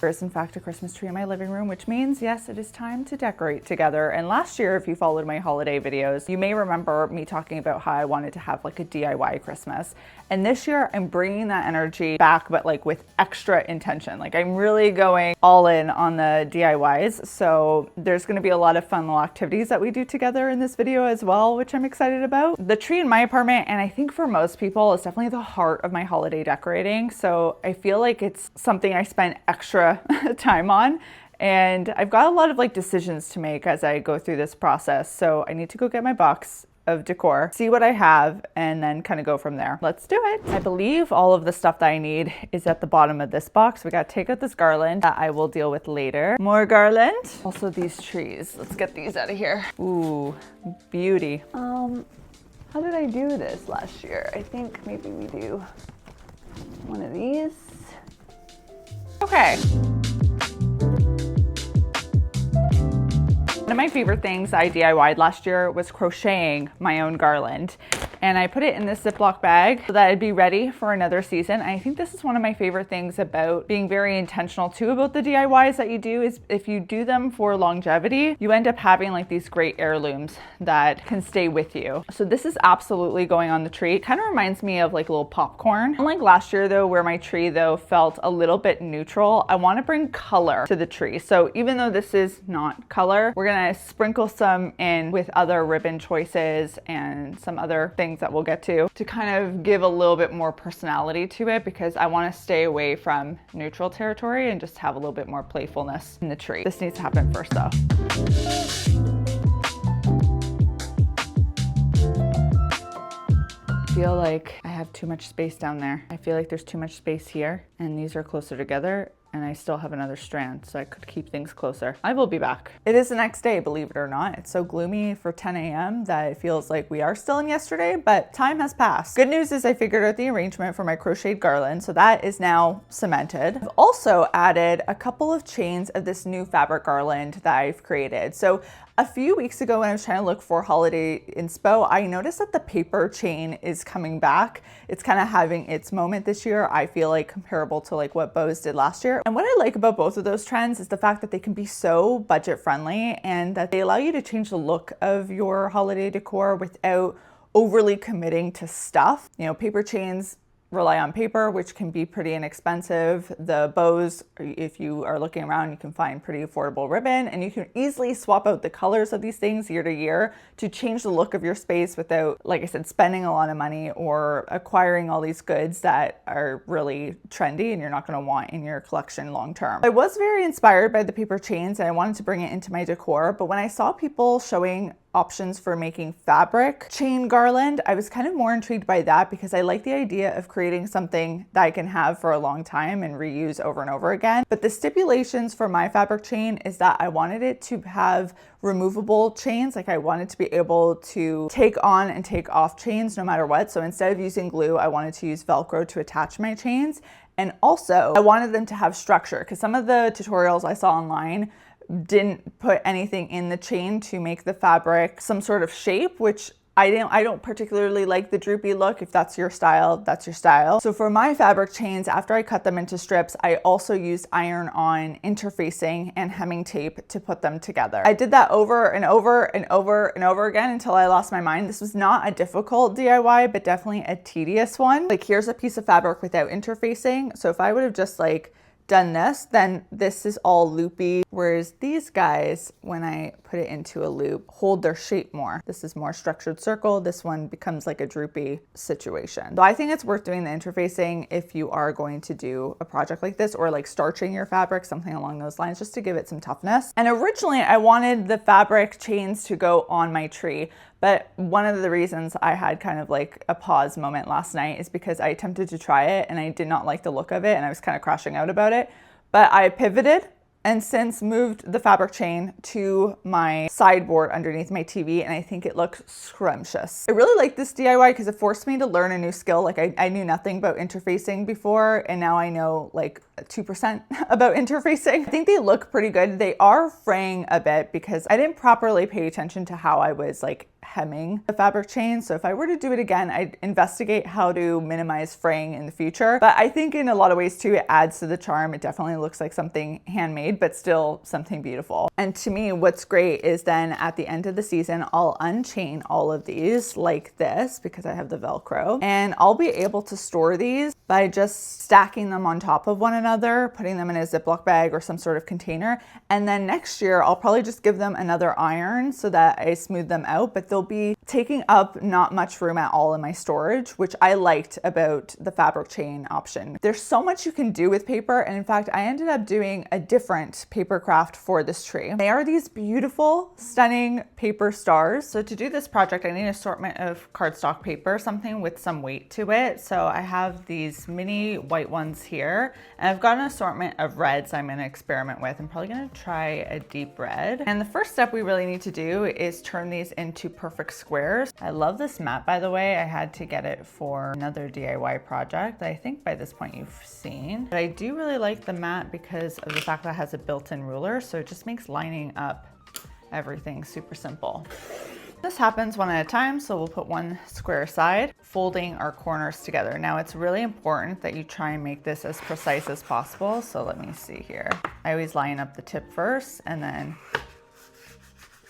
There is in fact a Christmas tree in my living room, which means yes, it is time to decorate together. And last year, if you followed my holiday videos, you may remember me talking about how I wanted to have like a DIY Christmas. And this year I'm bringing that energy back, but like with extra intention. Like I'm really going all in on the DIYs. So there's going to be a lot of fun little activities that we do together in this video as well, which I'm excited about. The tree in my apartment, and I think for most people, is definitely the heart of my holiday decorating. So I feel like it's something I spend extra time on. And I've got a lot of like decisions to make as I go through this process. So I need to go get my box of decor, see what I have, and then kind of go from there. Let's do it. I believe all of the stuff that I need is at the bottom of this box. We got to take out this garland that I will deal with later. More garland. Also these trees. Let's get these out of here. Ooh, beauty. How did I do this last year? I think maybe we do one of these. Okay. One of my favorite things I DIY'd last year was crocheting my own garland. And I put it in this Ziploc bag so that it'd be ready for another season. And I think this is one of my favorite things about being very intentional too about the DIYs that you do, is if you do them for longevity, you end up having like these great heirlooms that can stay with you. So this is absolutely going on the tree. It kind of reminds me of like a little popcorn. Unlike last year though, where my tree though felt a little bit neutral, I want to bring color to the tree. So even though this is not color, we're gonna sprinkle some in with other ribbon choices and some other things that we'll get to kind of give a little bit more personality to it, because I want to stay away from neutral territory and just have a little bit more playfulness in the tree. This needs to happen first though. I feel like I have too much space down there. I feel like there's too much space here, and these are closer together, and I still have another strand, so I could keep things closer. I will be back. It is the next day, believe it or not. It's so gloomy for 10 a.m. that it feels like we are still in yesterday, but time has passed. Good news is I figured out the arrangement for my crocheted garland, so that is now cemented. I've also added a couple of chains of this new fabric garland that I've created. So a few weeks ago when I was trying to look for holiday inspo, I noticed that the paper chain is coming back. It's kind of having its moment this year. I feel like comparable to like what bows did last year. And what I like about both of those trends is the fact that they can be so budget friendly and that they allow you to change the look of your holiday decor without overly committing to stuff. You know, paper chains rely on paper, which can be pretty inexpensive. The bows, if you are looking around, you can find pretty affordable ribbon, and you can easily swap out the colors of these things year to year to change the look of your space without, like I said, spending a lot of money or acquiring all these goods that are really trendy and you're not going to want in your collection long term. I was very inspired by the paper chains and I wanted to bring it into my decor, but when I saw people showing options for making fabric chain garland, I was kind of more intrigued by that, because I like the idea of creating something that I can have for a long time and reuse over and over again. But the stipulations for my fabric chain is that I wanted it to have removable chains. Like I wanted to be able to take on and take off chains no matter what. So instead of using glue, I wanted to use Velcro to attach my chains. And also I wanted them to have structure, because some of the tutorials I saw online didn't put anything in the chain to make the fabric some sort of shape, which I don't particularly like the droopy look. If that's your style, that's your style. So for my fabric chains, after I cut them into strips, I also used iron-on interfacing and hemming tape to put them together. I did that over and over and over and over again until I lost my mind. This was not a difficult DIY, but definitely a tedious one. Like here's a piece of fabric without interfacing. So if I would have just like done this, then this is all loopy, whereas these guys, when I put it into a loop, hold their shape more. This is more structured circle. This one becomes like a droopy situation. So I think it's worth doing the interfacing if you are going to do a project like this, or like starching your fabric, something along those lines, just to give it some toughness. And originally I wanted the fabric chains to go on my tree, but one of the reasons I had kind of like a pause moment last night is because I attempted to try it and I did not like the look of it and I was kind of crashing out about it. But I pivoted and since moved the fabric chain to my sideboard underneath my TV, and I think it looks scrumptious. I really like this DIY because it forced me to learn a new skill. Like I knew nothing about interfacing before, and now I know like 2% about interfacing. I think they look pretty good. They are fraying a bit because I didn't properly pay attention to how I was like hemming the fabric chain. So if I were to do it again, I'd investigate how to minimize fraying in the future. But I think in a lot of ways too, it adds to the charm. It definitely looks like something handmade, but still something beautiful. And to me, what's great is then at the end of the season, I'll unchain all of these like this because I have the Velcro, and I'll be able to store these by just stacking them on top of one another, putting them in a Ziploc bag or some sort of container. And then next year, I'll probably just give them another iron so that I smooth them out, but they'll be taking up not much room at all in my storage, which I liked about the fabric chain option. There's so much you can do with paper. And in fact, I ended up doing a different paper craft for this tree. They are these beautiful, stunning paper stars. So to do this project, I need an assortment of cardstock paper, something with some weight to it. So I have these mini white ones here, and I've got an assortment of reds I'm gonna experiment with. I'm probably gonna try a deep red. And the first step we really need to do is turn these into perfect squares. I love this mat, by the way. I had to get it for another DIY project that I think by this point you've seen. But I do really like the mat because of the fact that it has a built-in ruler, so it just makes lining up everything super simple. This happens one at a time, so we'll put one square aside, folding our corners together. Now it's really important that you try and make this as precise as possible. So let me see here. I always line up the tip first and then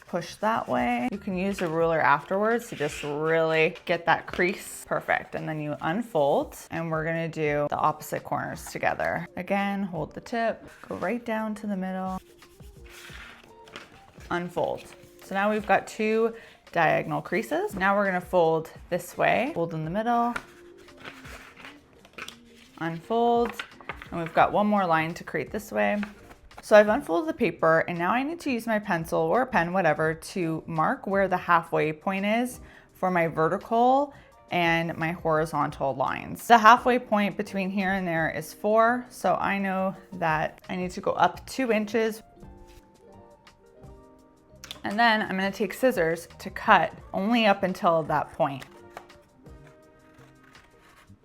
push that way. You can use a ruler afterwards to just really get that crease perfect. And then you unfold, and we're gonna do the opposite corners together. Again, hold the tip, go right down to the middle, unfold. So now we've got two diagonal creases. Now we're gonna fold this way, fold in the middle, unfold, and we've got one more line to create this way. So I've unfolded the paper, and now I need to use my pencil or a pen, whatever, to mark where the halfway point is for my vertical and my horizontal lines. The halfway point between here and there is 4, so I know that I need to go up 2 inches. And then I'm gonna take scissors to cut only up until that point.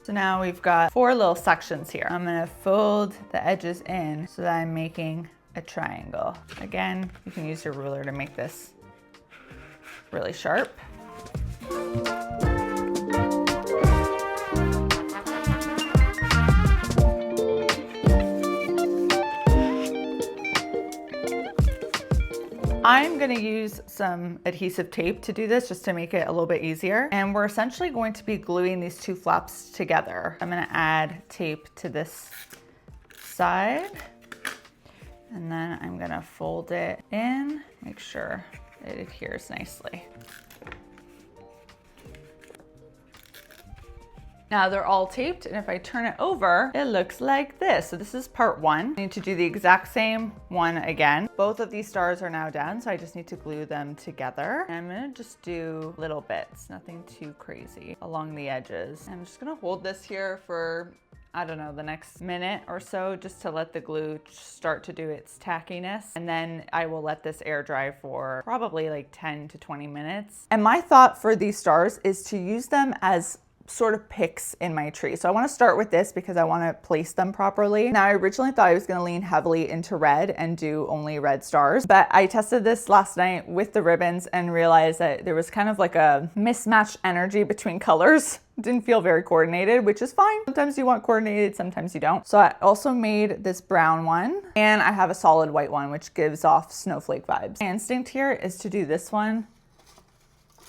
So now we've got 4 little sections here. I'm gonna fold the edges in so that I'm making a triangle. Again, you can use your ruler to make this really sharp. I'm gonna use some adhesive tape to do this just to make it a little bit easier. And we're essentially going to be gluing these 2 flaps together. I'm gonna add tape to this side, and then I'm gonna fold it in, make sure it adheres nicely. Now they're all taped, and if I turn it over, it looks like this. So this is part 1. I need to do the exact same one again. Both of these stars are now done, so I just need to glue them together. And I'm gonna just do little bits, nothing too crazy along the edges. I'm just gonna hold this here for, I don't know, the next minute or so, just to let the glue start to do its tackiness. And then I will let this air dry for probably like 10 to 20 minutes. And my thought for these stars is to use them as sort of picks in my tree. So I want to start with this because I want to place them properly. Now I originally thought I was going to lean heavily into red and do only red stars, but I tested this last night with the ribbons and realized that there was kind of like a mismatched energy between colors. It didn't feel very coordinated, which is fine. Sometimes you want coordinated, sometimes you don't. So I also made this brown one, and I have a solid white one, which gives off snowflake vibes. My instinct here is to do this one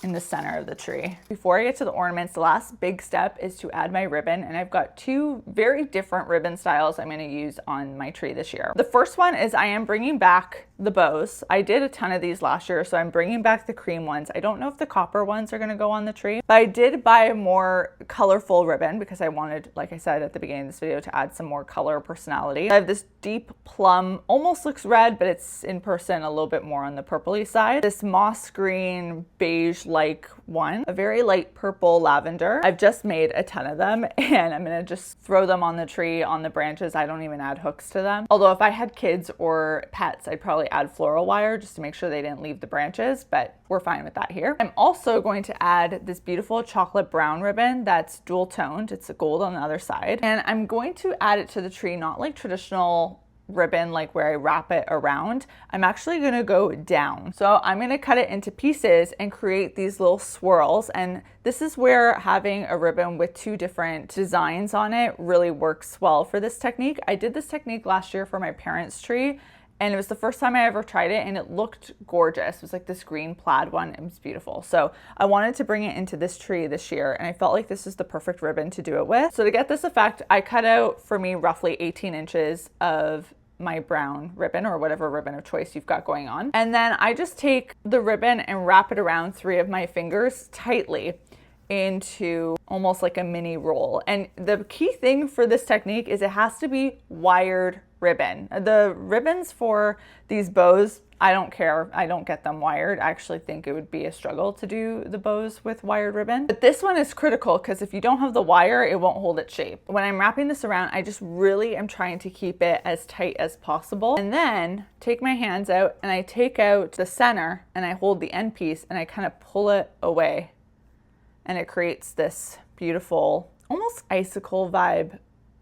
in the center of the tree. Before I get to the ornaments, the last big step is to add my ribbon, and I've got 2 very different ribbon styles I'm gonna use on my tree this year. The first one is I am bringing back the bows. I did a ton of these last year, so I'm bringing back the cream ones. I don't know if the copper ones are gonna go on the tree, but I did buy a more colorful ribbon because I wanted, like I said at the beginning of this video, to add some more color personality. I have this deep plum, almost looks red, but it's in person a little bit more on the purpley side. This moss green beige like one, a very light purple lavender. I've just made a ton of them and I'm gonna just throw them on the tree, on the branches. I don't even add hooks to them. Although if I had kids or pets, I'd probably add floral wire just to make sure they didn't leave the branches, but we're fine with that here. I'm also going to add this beautiful chocolate brown ribbon that's dual toned. It's a gold on the other side. And I'm going to add it to the tree, not like traditional ribbon, like where I wrap it around. I'm actually gonna go down. So I'm gonna cut it into pieces and create these little swirls. And this is where having a ribbon with two different designs on it really works well for this technique. I did this technique last year for my parents' tree, and it was the first time I ever tried it and it looked gorgeous. It was like this green plaid one. It was beautiful. So I wanted to bring it into this tree this year and I felt like this is the perfect ribbon to do it with. So to get this effect, I cut out for me roughly 18 inches of my brown ribbon or whatever ribbon of choice you've got going on. And then I just take the ribbon and wrap it around 3 of my fingers tightly into almost like a mini roll. And the key thing for this technique is it has to be wired ribbon. The ribbons for these bows, I don't care. I don't get them wired. I actually think it would be a struggle to do the bows with wired ribbon. But this one is critical because if you don't have the wire, it won't hold its shape. When I'm wrapping this around, I just really am trying to keep it as tight as possible. And then take my hands out and I take out the center and I hold the end piece and I kind of pull it away. And it creates this beautiful, almost icicle vibe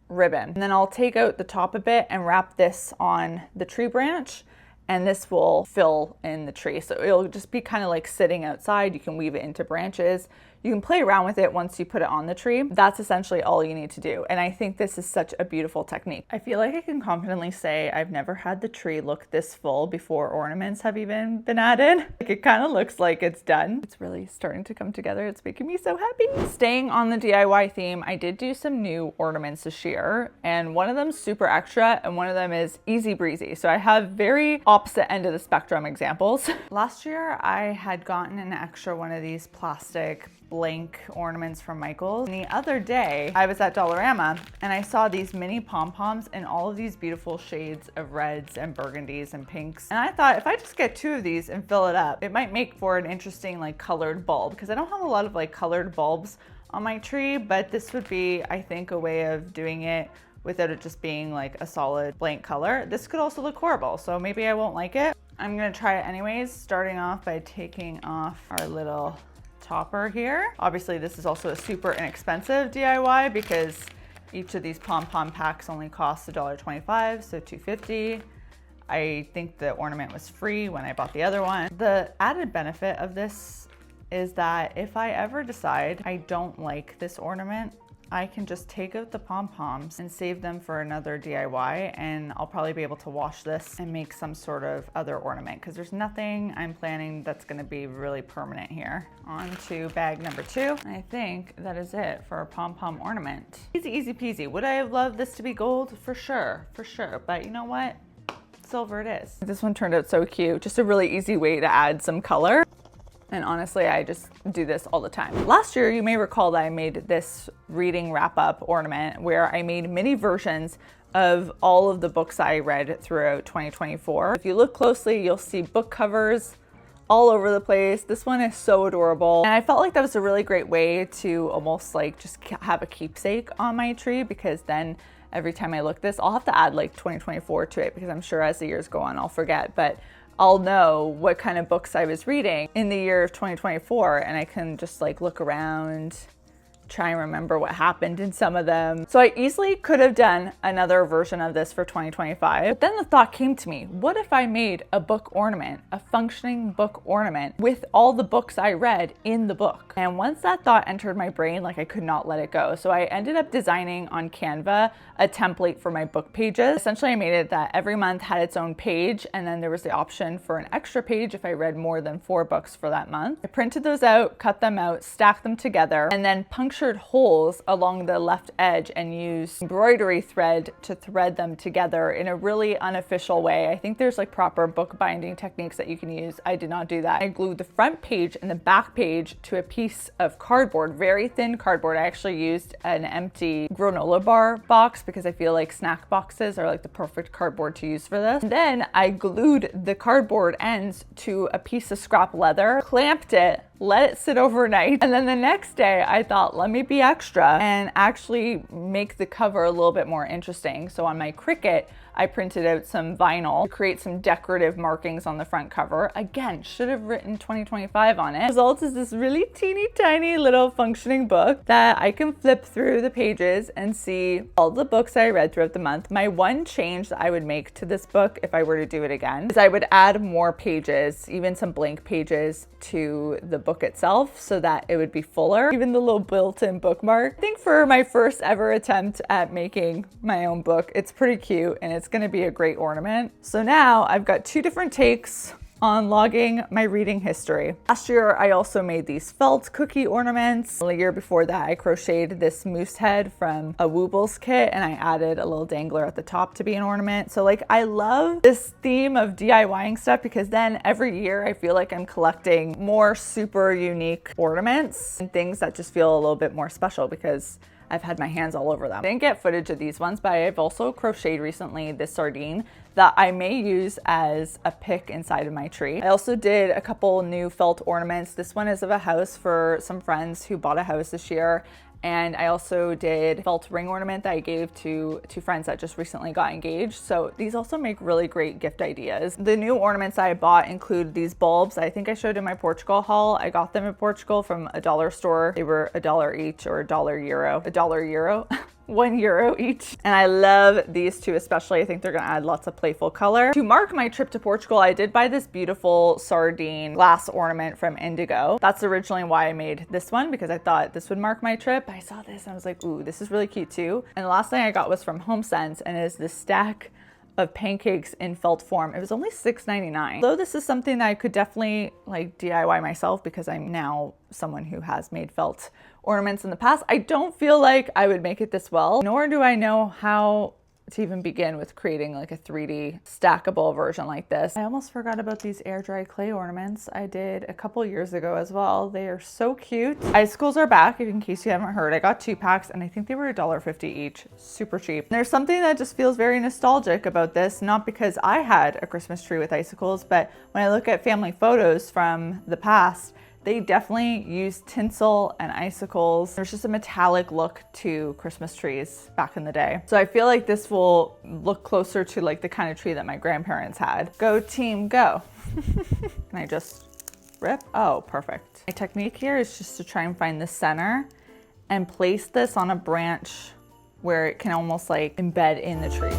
ribbon. And then I'll take out the top a bit and wrap this on the tree branch, and this will fill in the tree. So it'll just be kind of like sitting outside. You can weave it into branches. You can play around with it once you put it on the tree. That's essentially all you need to do. And I think this is such a beautiful technique. I feel like I can confidently say I've never had the tree look this full before ornaments have even been added. Like it kind of looks like it's done. It's really starting to come together. It's making me so happy. Staying on the DIY theme, I did do some new ornaments this year, and one of them's super extra and one of them is easy breezy. So I have very opposite end of the spectrum examples. Last year I had gotten an extra one of these plastic blank ornaments from Michaels. And the other day I was at Dollarama and I saw these mini pom-poms in all of these beautiful shades of reds and burgundies and pinks. And I thought if I just get 2 of these and fill it up, it might make for an interesting like colored bulb, because I don't have a lot of like colored bulbs on my tree, but this would be, I think, a way of doing it without it just being like a solid blank color. This could also look horrible, so maybe I won't like it. I'm gonna try it anyways, starting off by taking off our little topper here. Obviously this is also a super inexpensive DIY because each of these pom-pom packs only costs $1.25, so $2.50. I think the ornament was free when I bought the other one. The added benefit of this is that if I ever decide I don't like this ornament, I can just take out the pom-poms and save them for another DIY, and I'll probably be able to wash this and make some sort of other ornament because there's nothing I'm planning that's going to be really permanent here. On to bag number 2. I think that is it for a pom-pom ornament. Easy, easy peasy. Would I have loved this to be gold? For sure, but you know what? Silver it is. This one turned out so cute. Just a really easy way to add some color. And honestly, I just do this all the time. Last year, you may recall that I made this reading wrap-up ornament where I made mini versions of all of the books I read throughout 2024. If you look closely, you'll see book covers all over the place. This one is so adorable. And I felt like that was a really great way to almost like just have a keepsake on my tree, because then every time I look this, I'll have to add like 2024 to it because I'm sure as the years go on, I'll forget. But I'll know what kind of books I was reading in the year of 2024, and I can just like look around, try and remember what happened in some of them. So I easily could have done another version of this for 2025. But then the thought came to me, what if I made a book ornament, a functioning book ornament with all the books I read in the book? And once that thought entered my brain, like I could not let it go. So I ended up designing on Canva a template for my book pages. Essentially, I made it that every month had its own page, and then there was the option for an extra page if I read more than 4 books for that month. I printed those out, cut them out, stacked them together, and then punctured holes along the left edge and used embroidery thread to thread them together in a really unofficial way. I think there's like proper book binding techniques that you can use. I did not do that. I glued the front page and the back page to a piece of cardboard, very thin cardboard. I actually used an empty granola bar box because I feel like snack boxes are like the perfect cardboard to use for this. And then I glued the cardboard ends to a piece of scrap leather, clamped it let it sit overnight. And then the next day I thought, let me be extra and actually make the cover a little bit more interesting. So on my Cricut, I printed out some vinyl to create some decorative markings on the front cover. Again, should have written 2025 on it. The result is this really teeny tiny little functioning book that I can flip through the pages and see all the books I read throughout the month. My one change that I would make to this book if I were to do it again is I would add more pages, even some blank pages, to the book itself so that it would be fuller. Even the little built-in bookmark. I think for my first ever attempt at making my own book, it's pretty cute and it's going to be a great ornament. So now I've got two different takes on logging my reading history. Last year, I also made these felt cookie ornaments. The year before that, I crocheted this moose head from a Woobles kit and I added a little dangler at the top to be an ornament. So like, I love this theme of DIYing stuff because then every year I feel like I'm collecting more super unique ornaments and things that just feel a little bit more special because I've had my hands all over them. I didn't get footage of these ones, but I've also crocheted recently this sardine that I may use as a pick inside of my tree. I also did a couple new felt ornaments. This one is of a house for some friends who bought a house this year. And I also did a felt ring ornament that I gave to two friends that just recently got engaged. So these also make really great gift ideas. The new ornaments I bought include these bulbs. I think I showed in my Portugal haul. I got them in Portugal from a dollar store. They were $1 each or $1 euro. €1 each. And I love these two especially. I think they're gonna add lots of playful color. To mark my trip to Portugal, I did buy this beautiful sardine glass ornament from Indigo. That's originally why I made this one because I thought this would mark my trip. I saw this and I was like, ooh, this is really cute too. And the last thing I got was from HomeSense and it is this stack of pancakes in felt form. It was only $6.99. Though this is something that I could definitely like DIY myself because I'm now someone who has made felt ornaments in the past, I don't feel like I would make it this well, nor do I know how to even begin with creating like a 3D stackable version like this. I almost forgot about these air dry clay ornaments I did a couple years ago as well. They are so cute. ICICLES are back, in case you haven't heard. I got 2 packs and I think they were $1.50 each. Super cheap. There's something that just feels very nostalgic about this, not because I had a Christmas tree with ICICLES, but when I look at family photos from the past, they definitely use tinsel and icicles. There's just a metallic look to Christmas trees back in the day. So I feel like this will look closer to like the kind of tree that my grandparents had. Go team, go. Can I just rip? Oh, perfect. My technique here is just to try and find the center and place this on a branch where it can almost like embed in the tree.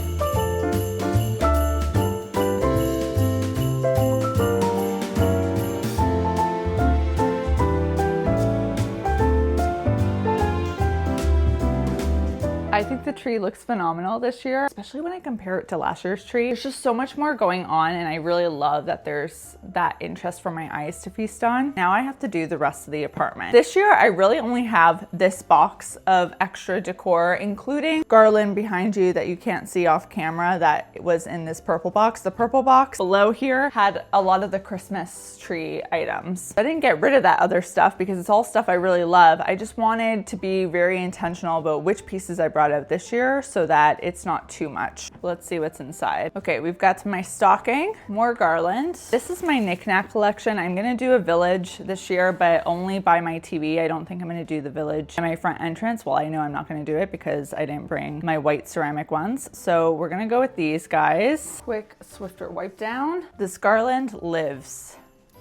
I think the tree looks phenomenal this year, especially when I compare it to last year's tree. There's just so much more going on and I really love that there's that interest for my eyes to feast on. Now I have to do the rest of the apartment. This year I really only have this box of extra decor, including garland behind you that you can't see off camera that was in this purple box. The purple box below here had a lot of the Christmas tree items. I didn't get rid of that other stuff because it's all stuff I really love. I just wanted to be very intentional about which pieces I brought out this year so that it's not too much. Let's see what's inside. Okay, we've got my stocking, more garland. This is my knickknack collection. I'm gonna do a village this year, but only by my TV. I don't think I'm gonna do the village in my front entrance. Well, I know I'm not gonna do it because I didn't bring my white ceramic ones. So we're gonna go with these guys. Quick Swiffer wipe down. This garland lives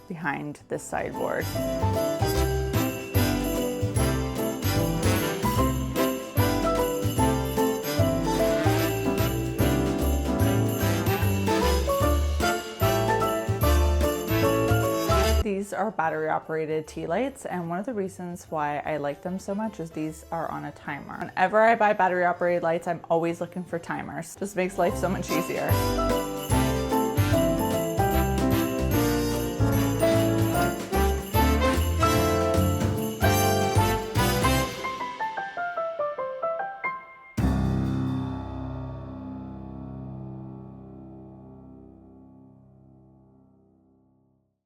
behind this sideboard. These are battery operated tea lights, and one of the reasons why I like them so much is these are on a timer. Whenever I buy battery operated lights, I'm always looking for timers. Just makes life so much easier.